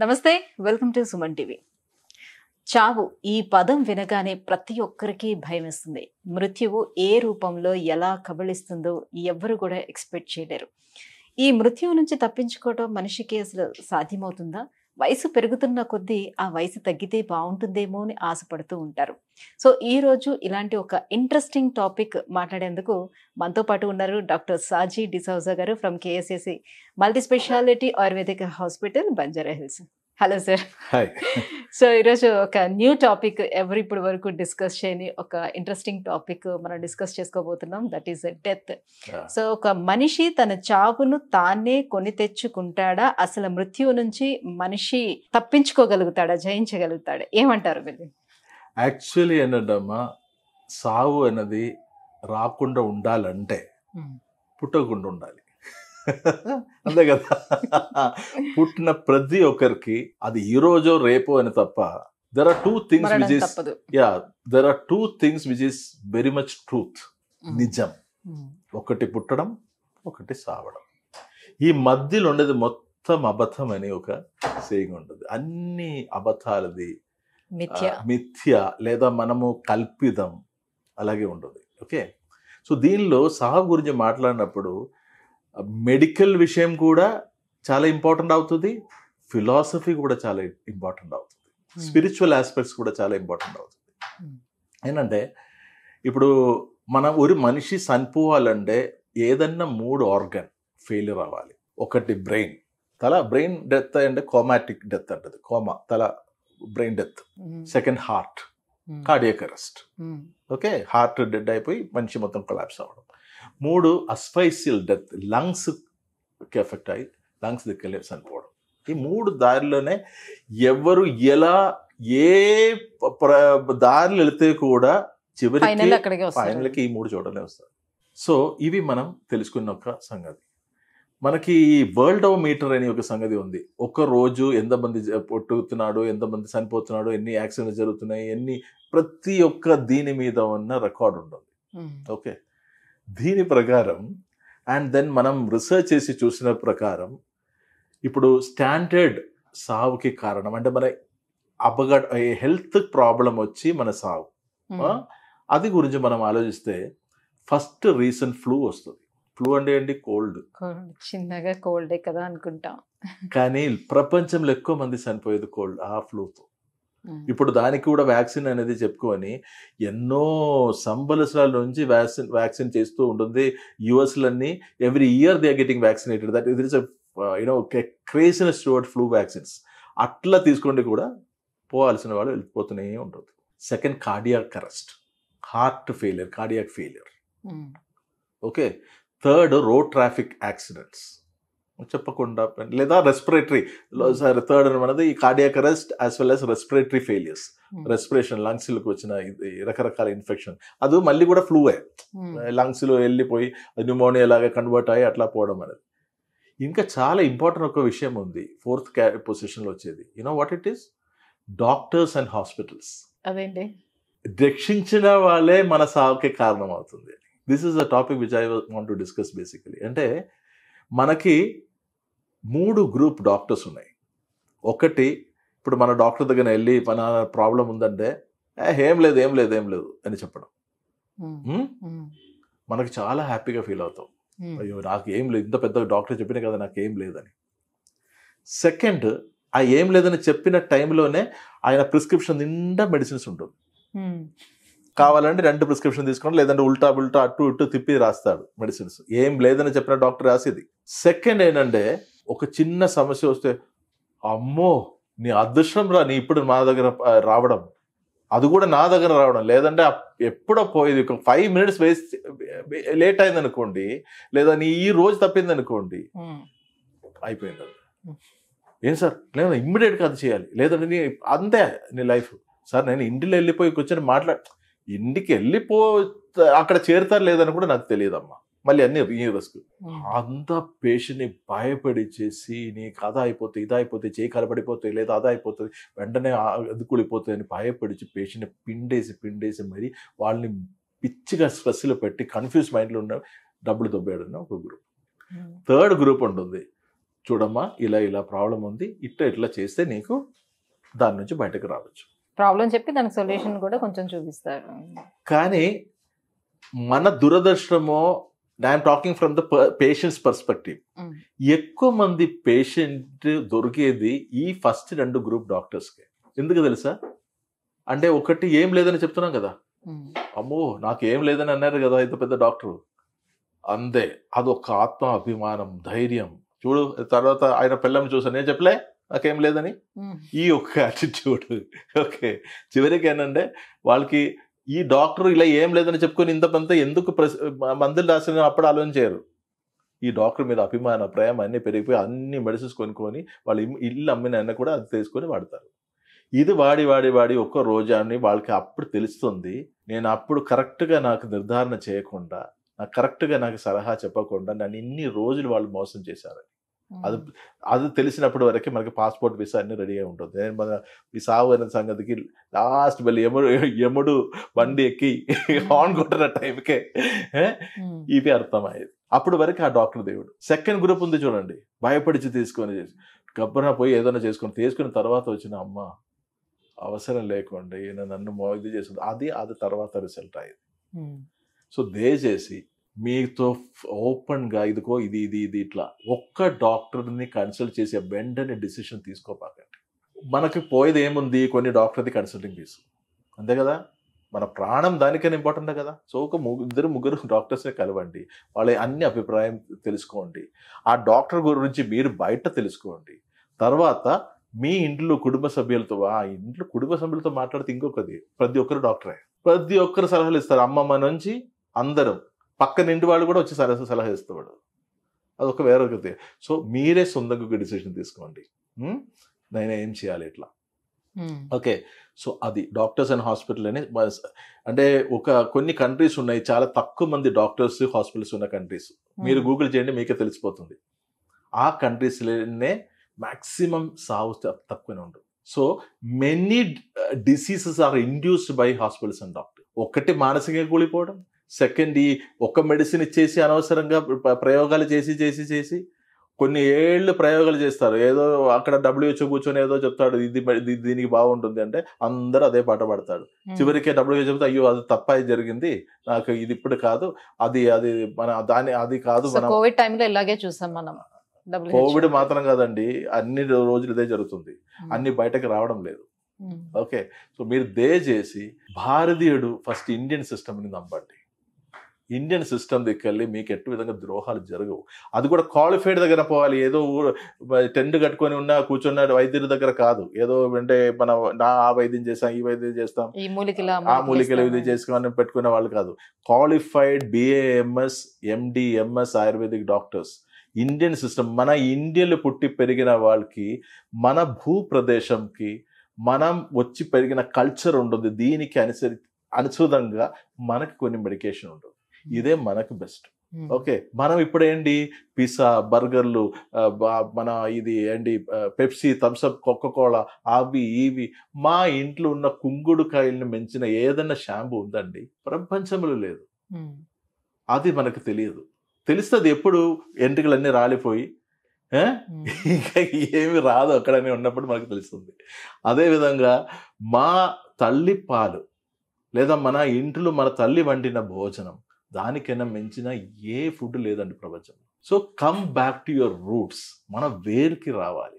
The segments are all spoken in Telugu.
నమస్తే, వెల్కమ్ టు సుమన్ టీవీ. చావు ఈ పదం వినగానే ప్రతి ఒక్కరికి భయమేస్తుంది. మృత్యువు ఏ రూపంలో ఎలా కబళిస్తుందో ఎవ్వరు కూడా ఎక్స్పెక్ట్ చేయలేరు. ఈ మృత్యువు నుంచి తప్పించుకోవడం మనిషికి అసలు సాధ్యమవుతుందా? వయసు పెరుగుతున్న కొద్దీ ఆ వయసు తగ్గితే బాగుంటుందేమో అని ఆశపడుతూ ఉంటారు. సో ఈ రోజు ఇలాంటి ఒక ఇంట్రెస్టింగ్ టాపిక్ మాట్లాడేందుకు మనతో పాటు ఉన్నారు డాక్టర్ సాజీ డిసౌజా గారు from KSAC multi speciality Ayurvedic hospital, Banjara hills. Hello sir. Hi. So ఈరోజు ఒక న్యూ టాపిక్, ఎవరు ఇప్పటి వరకు డిస్కస్ చేయని ఒక ఇంట్రెస్టింగ్ టాపిక్ మనం డిస్కస్ చేసుకోబోతున్నాం. That is death. సో ఒక మనిషి తన చావును తానే కొని తెచ్చుకుంటాడా? అసలు మృత్యువు నుంచి మనిషి తప్పించుకోగలుగుతాడా, జయించగలుగుతాడా? ఏమంటారు మీరు? యాక్చువల్లీ ఏంటంటమ్మా, సావు అనేది రాకుండా ఉండాలంటే పుట్టకుండా ఉండాలి. అంతే కదా. పుట్టిన ప్రతి ఒక్కరికి అది ఈ రోజు రేపు అని తప్ప there are two things which is there are two things which is very much truth, నిజం. ఒకటి పుట్టడం, ఒకటి సావడం. ఈ మధ్యలో ఉండేది మొత్తం అబద్ధం అని ఒక సేయింగ్ ఉంటుంది. అన్ని అబద్ధాలది, మిథ్య లేదా మనము కల్పితం అలాగే ఉంటుంది. ఓకే. సో దీనిలో సావు గురించి మాట్లాడినప్పుడు మెడికల్ విషయం కూడా చాలా ఇంపార్టెంట్ అవుతుంది, ఫిలాసఫీ కూడా చాలా ఇంపార్టెంట్ అవుతుంది, స్పిరిచువల్ ఆస్పెక్ట్స్ కూడా చాలా ఇంపార్టెంట్ అవుతుంది. ఏంటంటే ఇప్పుడు ఒక మనిషి చనిపోవాలంటే ఏదన్నా 3 ఆర్గన్ ఫెయిల్యూర్ అవ్వాలి. ఒకటి బ్రెయిన్ డెత్ అంటే కోమాటిక్ డెత్ అంటది, కోమా తల brain death. Second heart, cardiac arrest. Okay, heart dead అయిపోయి మనిషి మొత్తం కొలాప్స్ అవ్వడం. 3 అస్ఫైసియల్ డెత్, లంగ్స్కి ఎఫెక్ట్ అయ్యి లంగ్స్ దిక్కలే చనిపోవడం. ఈ 3 దారిలోనే ఎవరు ఎలా ఏ దారిలో వెళితే కూడా చివరికి ఫైనల్కి ఈ 3 చోటనే వస్తారు. సో ఇవి మనం తెలుసుకున్న ఒక సంగతి. మనకి వరల్డోమీటర్ అనే ఒక సంగతి ఉంది. ఒక రోజు ఎంతమంది పుట్టుతున్నాడు, ఎంతమంది చనిపోతున్నాడు, ఎన్ని యాక్సిడెంట్స్ జరుగుతున్నాయి, ప్రతి ఒక్క దీని మీద ఉన్న రికార్డ్ ఉంటుంది. ఓకే, దీని ప్రకారం అండ్ దెన్ మనం రీసెర్చ్ చేసి చూసిన ప్రకారం ఇప్పుడు స్టాండర్డ్ సావుకి కారణం అంటే మన హెల్త్ ప్రాబ్లం వచ్చి మన సావు, అది గురించి మనం ఆలోచిస్తే ఫస్ట్ రీసెంట్ ఫ్లూ వస్తుంది. ఫ్లూ అంటే ఏంటి? కోల్డ్. చిన్నగా కోల్డే కదా అనుకుంటాం, కానీ ప్రపంచంలో ఎక్కువ మంది చనిపోయేది కోల్డ్, ఆ ఫ్లూతో. ఇప్పుడు దానికి కూడా వ్యాక్సిన్ అనేది చెప్పుకొని ఎన్నో సంవత్సరాల నుంచి వ్యాక్సిన్ చేస్తూ ఉంటుంది. యుఎస్లన్నీ every year they are getting vaccinated. That it is craziness toward flu vaccines. అట్లా తీసుకుంటే కూడా పోవాల్సిన వాళ్ళు వెళ్ళిపోతూనే ఉంటుంది. Second, cardiac arrest, heart failure, cardiac failure. Okay. Third, road traffic accidents చెప్పకుండా, లేదా రెస్పిరేటరీ. థర్డ్ మనది ఈ cardiac arrest as well as respiratory failures, respiration లంగ్స్లకు వచ్చిన రకరకాల ఇన్ఫెక్షన్. అది మళ్ళీ కూడా ఫ్లూవే, లంగ్స్లో వెళ్ళిపోయి న్యూమోనియా లాగా కన్వర్ట్ అయ్యి అట్లా పోవడం అనేది. ఇంకా చాలా ఇంపార్టెంట్ ఒక విషయం ఉంది, 4th పొజిషన్లో వచ్చేది. What it is? Doctors and hospitals. అదేంటి? రక్షించిన వాళ్ళే మన సావుకి కారణం అవుతుంది. This is the topic which I want to discuss basically. అంటే మనకి 3 గ్రూప్ డాక్టర్స్ ఉన్నాయి. ఒకటి, ఇప్పుడు మన డాక్టర్ దగ్గర వెళ్ళి మన ప్రాబ్లం ఉందంటే ఏం లేదు అని చెప్పడం, మనకి చాలా హ్యాపీగా ఫీల్ అవుతాం. అయ్యో నాకు ఏం లేదు, ఇంత పెద్ద డాక్టర్ చెప్పినా కదా నాకు ఏం లేదని. సెకండ్, ఆ ఏం లేదని చెప్పిన టైంలోనే ఆయన ప్రిస్క్రిప్షన్ నిండా మెడిసిన్స్ ఉంటుంది. కావాలంటే 2 ప్రిస్క్రిప్షన్ తీసుకోండి, లేదంటే ఉల్టా అటు ఇటు తిప్పి రాస్తాడు మెడిసిన్స్, ఏం లేదని చెప్పిన డాక్టర్ రాసేది. సెకండ్ ఏంటంటే, ఒక చిన్న సమస్య వస్తే అమ్మో నీ అదృష్టం రా నీ ఇప్పుడు మా దగ్గర రావడం, అది కూడా నా దగ్గర రావడం, లేదంటే ఎప్పుడో పోయేది. ఒక 5 minutes లేట్ అయింది అనుకోండి, లేదా నీ ఈ రోజు తప్పింది అనుకోండి, అయిపోయింది. ఏం సార్, లేదా ఇమ్మీడియట్గా అది చేయాలి, లేదంటే అంతే నీ లైఫ్. సార్ నేను ఇంటిలో వెళ్ళిపోయి కూర్చొని ఇంటికి వెళ్ళిపో అక్కడ చేరుతారు లేదని కూడా నాకు తెలియదమ్మా, మళ్ళీ అన్ని రిస్క్. అంత పేషెంట్ని భయపడిచ్చేసి నీకు అదా అయిపోతే ఇదా అయిపోతే చేయి కలపడిపోతాయి, లేదా అదా అయిపోతుంది వెంటనే అదుకుడిపోతాయి అని భయపడిచి పేషెంట్ని పిండేసి మరి వాళ్ళని పిచ్చిగా స్ట్రెస్లో పెట్టి కన్ఫ్యూజ్ మైండ్లో ఉన్న డబ్బులు దొబ్బేయడం ఒక గ్రూప్. థర్డ్ గ్రూప్ ఉంటుంది, చూడమ్మా ఇలా ఇలా ప్రాబ్లం ఉంది, ఇట్లా చేస్తే నీకు దాని నుంచి బయటకు రావచ్చు. ప్రాబ్లం చెప్పి దానికి సొల్యూషన్ కూడా కొంచెం చూపిస్తారు. కానీ మన దురదృష్టమో, I'm talking from the patients perspective, ఎక్కువ మంది పేషెంట్ దొరికేది ఈ ఫస్ట్ 2 గ్రూప్ డాక్టర్స్కి. ఎందుకు తెలుసా? అంటే ఒకటి ఏం లేదని చెప్తున్నాం కదా, అమ్మో నాకు ఏం లేదని అన్నారు కదా ఇంత పెద్ద డాక్టరు, అందే అదొక ఆత్మ అభిమానం, ధైర్యం. చూడు తర్వాత ఆయన పిల్లని చూసాను, నేను చెప్పలే నాకేం లేదని, ఈ ఒక్క యాటిట్యూడ్. ఓకే, చివరికి ఏంటంటే వాళ్ళకి ఈ డాక్టర్ ఇలా ఏం లేదని చెప్పుకొని ఇంత ఎందుకు మందులు రాసిన అప్పుడు ఆలోచన చేయరు. ఈ డాక్టర్ మీద అభిమాన ప్రేమ అన్నీ పెరిగిపోయి అన్ని మెడిసిన్స్ కొనుక్కొని వాళ్ళు ఇల్లు అమ్మిన కూడా అది తీసుకొని వాడతారు. ఇది వాడి ఒక్క రోజాన్ని వాళ్ళకి అప్పుడు తెలుస్తుంది. నేను అప్పుడు కరెక్ట్గా నాకు నిర్ధారణ చేయకుండా, నాకు కరెక్ట్గా నాకు సలహా చెప్పకుండా నన్ను ఇన్ని రోజులు వాళ్ళు మోసం చేశారు. అది తెలిసినప్పటి వరకు మనకి పాస్పోర్ట్ వీసా అన్ని రెడీగా ఉంటుంది. నేను మన ఈ సావు అనే సంగతికి లాస్ట్ వెళ్ళి యముడు బండి ఎక్కి హార్న్ కొట్టిన టైంకే ఇవి అర్థమయ్యేది. అప్పుడు వరకు ఆ డాక్టర్ దేవుడు. సెకండ్ గ్రూప్ ఉంది చూడండి, భయపడిచి తీసుకొని గబ్బన పోయి ఏదైనా తీసుకున్న తర్వాత వచ్చిన అమ్మ అవసరం లేకుండా ఈయన నన్ను ఇది చేస్తుంది, అది తర్వాత రిజల్ట్ అయ్యేది. సో దయచేసి మీతో ఓపెన్గా ఇదిగో ఇది ఇట్లా ఒక్క డాక్టర్ని కన్సల్ట్ చేసే వెంటనే డిసిషన్ తీసుకోపాకండి. మనకి పోయేది ఏముంది, కొన్ని డాక్టర్ది కన్సల్టింగ్ ఫీజు అంతే కదా, మన ప్రాణం దానికైనా ఇంపార్టెంట్ కదా. సో ఒక ముగ్గురు డాక్టర్స్ని కలవండి, వాళ్ళ అన్ని అభిప్రాయం తెలుసుకోండి, ఆ డాక్టర్ గురించి మీరు బయట తెలుసుకోండి. తర్వాత మీ ఇంట్లో కుటుంబ సభ్యులతో మాట్లాడితే ఇంకొకది, ప్రతి ఒక్కరు డాక్టరే, ప్రతి ఒక్కరు సలహాలు ఇస్తారు. అమ్మమ్మ నుంచి అందరం, పక్కన ఇంటి వాళ్ళు కూడా వచ్చి సలహా ఇస్తాడు, అదొక వేరొకటి. సో మీరే సొంతంగా డిసిషన్ తీసుకోండి, నేను ఏం చేయాలి ఇట్లా. ఓకే, సో అది డాక్టర్స్ అండ్ హాస్పిటల్ అని. అంటే కొన్ని కంట్రీస్ ఉన్నాయి, చాలా తక్కువ మంది డాక్టర్స్ హాస్పిటల్స్ ఉన్న కంట్రీస్. మీరు గూగుల్ చేయండి, మీకే తెలిసిపోతుంది. ఆ కంట్రీస్లోనే మ్యాక్సిమం సావు తక్కువనే ఉంటుంది. So many diseases are induced by hospitals and doctor. ఒకటి మానసికంగా కూలిపోవడం, సెకండ్ ఈ ఒక్క మెడిసిన్ ఇచ్చేసి అనవసరంగా ప్రయోగాలు చేసి కొన్ని ఏళ్ళు ప్రయోగాలు చేస్తారు. ఏదో అక్కడ WHO కూర్చొని ఏదో చెప్తాడు, దీనికి బాగుంటుంది అంటే అందరూ అదే పాట పాడతాడు. చివరికి WHO చెప్తే అయ్యో అది తప్ప జరిగింది, నాకు ఇది ఇప్పుడు కాదు, అది మన అది కాదు. మనం కోవిడ్ టైంలో ఇలాగే చూసాం మనం. కోవిడ్ మాత్రం కాదండి, అన్ని రోజులు ఇదే జరుగుతుంది, అన్ని బయటకు రావడం లేదు. ఓకే, సో మీరు దయచేసి భారతీయుడు ఫస్ట్ ఇండియన్ సిస్టమ్ని నమ్మండి. ఇండియన్ సిస్టమ్ దగ్గరికి మీకు ఎట్టు విధంగా ద్రోహాలు జరగవు. అది కూడా క్వాలిఫైడ్ దగ్గర పోవాలి. ఏదో టెంట్ కట్టుకొని ఉన్న కూర్చున్న వైద్యుల దగ్గర కాదు. ఏదో అంటే ఆ వైద్యం చేస్తాం, ఈ వైద్యం చేస్తాం, ఆ మూలికలు ఇది చేసుకొని పెట్టుకునే వాళ్ళు కాదు. Qualified BAMS MD MS ayurvedic doctors. Indian system, మన ఇండియన్లో పుట్టి పెరిగిన వాళ్ళకి, మన భూప్రదేశంకి మనం వచ్చి పెరిగిన కల్చర్ ఉంటుంది, దీనికి అనుసృతంగా మనకి కొన్ని మెడికేషన్ ఉంటుంది. ఇదే మనకు బెస్ట్. ఓకే, మనం ఇప్పుడు ఏంటి పిజ్జా, బర్గర్లు, మన ఇది ఏంటి పెప్సీ, థమ్స్అప్, కోకోకోలా, అవి ఇవి. మా ఇంట్లో ఉన్న కుంగుడుకాయలను మించిన ఏదన్నా షాంపూ ఉందండి ప్రపంచంలో లేదు. అది మనకు తెలియదు. తెలుస్తుంది ఎప్పుడు ఎంట్రుకలన్నీ రాలిపోయి ఇంకా ఏమి రాదు అక్కడనే ఉన్నప్పుడు మనకు తెలుస్తుంది. అదేవిధంగా మా తల్లి పాలు లేదా మన ఇంట్లో మన తల్లి వండిన భోజనం, దానికైనా మించిన ఏ ఫుడ్ లేదండి ప్రపంచంలో. So come back to your roots. మన వేరుకి రావాలి.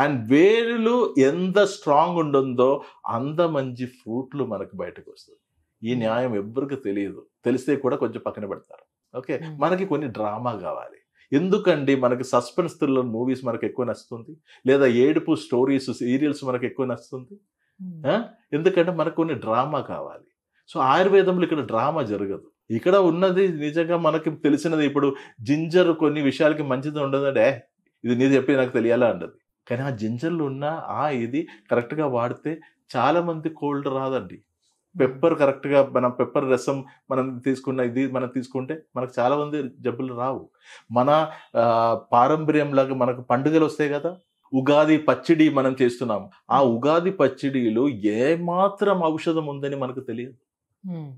అండ్ వేరులు ఎంత స్ట్రాంగ్ ఉంటుందో అంత మంచి ఫ్రూట్లు మనకు బయటకు వస్తుంది. ఈ న్యాయం ఎవ్వరికి తెలియదు, తెలిస్తే కూడా కొంచెం పక్కన పెడతారు. ఓకే, మనకి కొన్ని డ్రామా కావాలి. ఎందుకండి మనకి సస్పెన్స్ థ్రిల్లర్ మూవీస్ మనకు ఎక్కువ నచ్చుతుంది, లేదా ఏడుపు స్టోరీస్ సీరియల్స్ మనకు ఎక్కువ నచ్చుతుంది? ఎందుకంటే మనకు కొన్ని డ్రామా కావాలి. సో ఆయుర్వేదంలో ఇక్కడ డ్రామా జరగదు. ఇక్కడ ఉన్నది నిజంగా మనకి తెలిసినది. ఇప్పుడు జింజర్ కొన్ని విషయాలకి మంచిది ఉండదంటే, ఇది నీ చెప్పి నాకు తెలియాలా అంటది. కానీ ఆ జింజర్లో ఉన్న ఇది కరెక్ట్గా వాడితే చాలా మంది కోల్డ్ రాదండి. పెప్పర్ కరెక్ట్గా మనం పెప్పర్ రసం మనం తీసుకున్న మనం తీసుకుంటే మనకు చాలా మంది జబ్బులు రావు. మన పారంపర్యంలాగా మనకు పండుగలు వస్తాయి కదా, ఉగాది పచ్చడి మనం చేస్తున్నాం. ఆ ఉగాది పచ్చడిలో ఏమాత్రం ఔషధం ఉందని మనకు తెలియదు.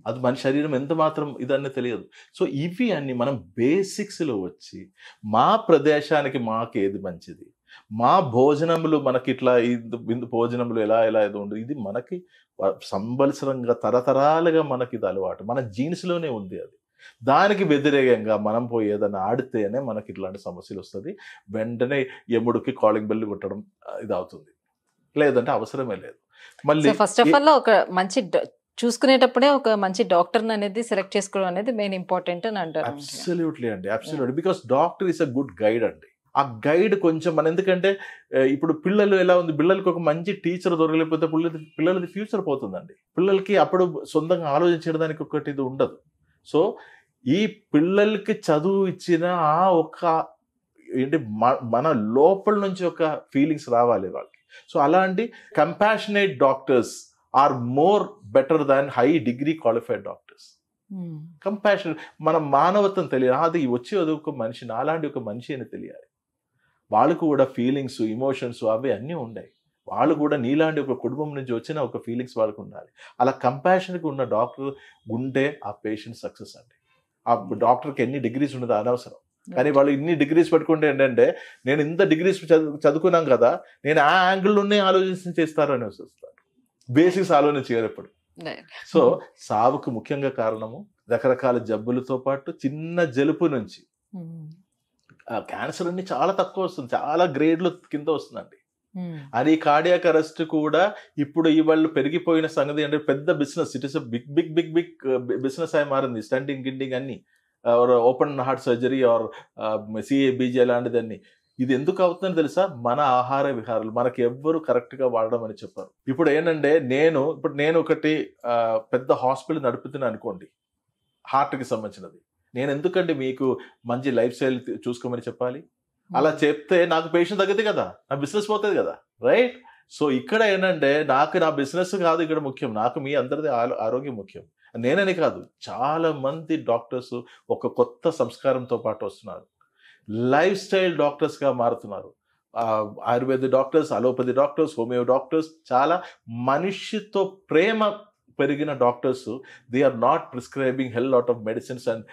అది మన శరీరం ఎంత మాత్రం ఇదన్నీ తెలియదు. సో ఇవి అన్ని మనం బేసిక్స్లో వచ్చి మా ప్రదేశానికి మాకు ఏది మంచిది, మా భోజనములు మనకి ఇట్లా విందు భోజనములు ఎలా ఎలా ఏదో ఉండదు, ఇది మనకి సంవత్సరంగా తరతరాలుగా మనకి ఇది అలవాటు, మన జీన్స్లోనే ఉంది అది. దానికి వ్యతిరేకంగా మనం పోయి ఏదైనా ఆడితేనే మనకి ఇట్లాంటి సమస్యలు వస్తుంది. వెంటనే యముడికి కాలింగ్ బెల్ కొట్టడం ఇది అవుతుంది, లేదంటే అవసరమే లేదు. మళ్ళీ ఫస్ట్ ఆఫ్ ఆల్ ఒక మంచి చూసుకునేటప్పుడే ఒక మంచి డాక్టర్ అనేది సెలెక్ట్ చేసుకోవడం అనేది మెయిన్ ఇంపార్టెంట్ అని అంటారు. అబ్సల్యూట్లీ అండి, absolutely. Because doctor is a good guide అండి. ఆ గైడ్ కొంచెం మన, ఎందుకంటే ఇప్పుడు పిల్లలు ఎలా ఉంది, పిల్లలకి ఒక మంచి టీచర్ దొరకలేకపోతే పిల్లలది ఫ్యూచర్ పోతుందండి. పిల్లలకి అప్పుడు సొంతంగా ఆలోచించడానికి ఒకటి ఇది ఉండదు. సో ఈ పిల్లలకి చదువు ఇచ్చిన ఆ ఒక ఏంటి మన లోపల నుంచి ఒక ఫీలింగ్స్ రావాలి వాళ్ళకి. సో అలాంటి compassionate doctors are more better than high degree qualified doctors. Compassionate, మన మానవత్వం తెలియాలి. అది వచ్చి అది ఒక మనిషి, నాలాంటి ఒక మనిషి అని తెలియాలి. వాళ్ళకు కూడా ఫీలింగ్స్, ఇమోషన్స్ అవి అన్నీ ఉన్నాయి. వాళ్ళు కూడా నీలాంటి ఒక కుటుంబం నుంచి వచ్చిన ఒక ఫీలింగ్స్ వాళ్ళకు ఉండాలి. అలా కంపాషన్గా ఉన్న డాక్టర్ ఉంటే ఆ పేషెంట్ సక్సెస్ అండి. ఆ డాక్టర్కి ఎన్ని డిగ్రీస్ ఉండదు అనవసరం. కానీ వాళ్ళు ఇన్ని డిగ్రీస్ పెట్టుకుంటే ఏంటంటే, నేను ఇంత డిగ్రీస్ చదువుకున్నాం కదా, నేను ఆ యాంగిల్లోనే ఆలోచించి చేస్తారు అని వస్తారు. బేసిక్స్ ఆలోచించారు ఎప్పుడు. సో సావుకు ముఖ్యంగా కారణము రకరకాల జబ్బులతో పాటు చిన్న జలుపు నుంచి క్యాన్సర్ అన్ని చాలా తక్కువ వస్తుంది, చాలా గ్రేడ్లు కింద వస్తుందండి. అది కార్డియాక్ అరెస్ట్ కూడా ఇప్పుడు ఇవాళ పెరిగిపోయిన సంగతి అంటే పెద్ద business. It is big big big big business అయి మారింది. స్టంటింగ్ గింటింగ్ అన్ని, open heart surgery or CABG అలాంటిది అన్ని. ఇది ఎందుకు అవుతుందని తెలుసా? మన ఆహార విహారాలు మనకి ఎవ్వరు కరెక్ట్గా వాడడం అని చెప్పారు. ఇప్పుడు ఏంటంటే నేను ఒకటి పెద్ద హాస్పిటల్ నడుపుతున్నాను అనుకోండి, హార్ట్కి సంబంధించినది. నేను ఎందుకంటే మీకు మంచి లైఫ్ స్టైల్ చూసుకోమని చెప్పాలి? అలా చెప్తే నాకు పేషెంట్ తగ్గుతుంది కదా, నా బిజినెస్ పోతుంది కదా, రైట్? సో ఇక్కడ ఏంటంటే నాకు నా బిజినెస్ కాదు ఇక్కడ ముఖ్యం, నాకు మీ అందరిది ఆరోగ్యం ముఖ్యం. నేనని కాదు, చాలా మంది డాక్టర్స్ ఒక కొత్త సంస్కారంతో పాటు వస్తున్నారు, లైఫ్ స్టైల్ డాక్టర్స్గా మారుతున్నారు. Ayurveda doctors, allopathy doctors, homeo doctors, చాలా మనిషితో ప్రేమ పెరిగిన doctors. They are not prescribing hell lot of medicines and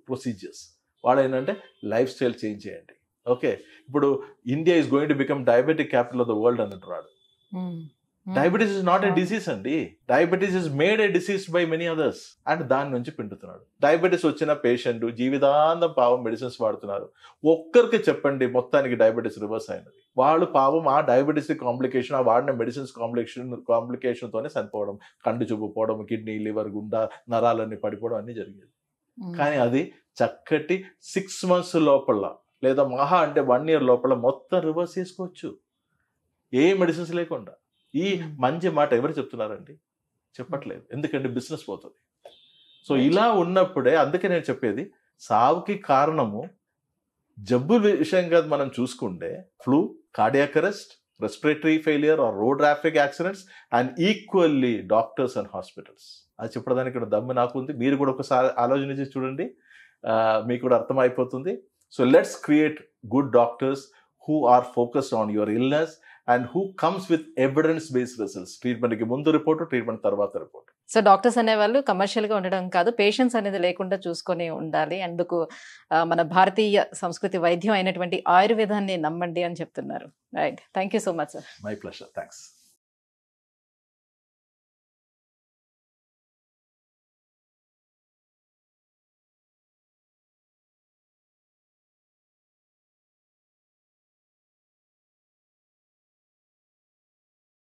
procedures. వాళ్ళు ఏంటంటే లైఫ్ స్టైల్ చేంజ్ చేయండి. ఓకే, ఇప్పుడు India is going to become diabetic capital of the world అని అంటున్నాడు. Diabetes is not a disease అండి, diabetes is made a disease by many others. And దాని నుంచి పిండుతున్నాడు. డయాబెటీస్ వచ్చిన పేషెంట్ జీవితాంతం పాపం మెడిసిన్స్ వాడుతున్నారు. ఒక్కరికి చెప్పండి మొత్తానికి డయాబెటీస్ రివర్స్ అయినది, వాళ్ళు పాపం ఆ డయాబెటీస్ కాంప్లికేషన్, ఆ వాడిన మెడిసిన్స్ కాంప్లికేషన్తోనే చనిపోవడం, కంటి చూపు పోవడం, కిడ్నీ, లివర్, గుండా నరాలన్నీ పడిపోవడం అన్నీ జరిగేది. కానీ అది చక్కటి 6 months లోపల లేదా మహా అంటే 1 year లోపల మొత్తం రివర్స్ చేసుకోవచ్చు, ఏ మెడిసిన్స్ లేకుండా. ఈ మంచి మాట ఎవరు చెప్తున్నారండి? చెప్పట్లేదు, ఎందుకంటే బిజినెస్ పోతుంది. సో ఇలా ఉన్నప్పుడే, అందుకే నేను చెప్పేది, సావుకి కారణము జబ్బు విషయంగా మనం చూసుకుంటే flu, cardiac arrest, respiratory failure or road traffic accidents, and equally doctors and hospitals. అది చెప్పడానికి దమ్ము నాకు ఉంది. మీరు కూడా ఒకసారి ఆలోచించి చూడండి, మీకు కూడా అర్థమైపోతుంది. So let's create good doctors who are focused on your illness and who comes with evidence based results. Treatment కి ముందు రిపోర్ట్, ట్రీట్మెంట్ తర్వాత రిపోర్ట్. సో డాక్టర్స్ అనేవాళ్ళు కమర్షియల్ గా ఉండడం కాదు, పేషెంట్స్ అనేది లేకుండా చూసుకొని ఉండాలి. అందుకు మన భారతీయ సంస్కృతి వైద్యం అయినటువంటి ఆయుర్వేదాన్ని నమ్మండి అని చెప్తున్నారు. Right, thank you so much sir. My pleasure, thanks.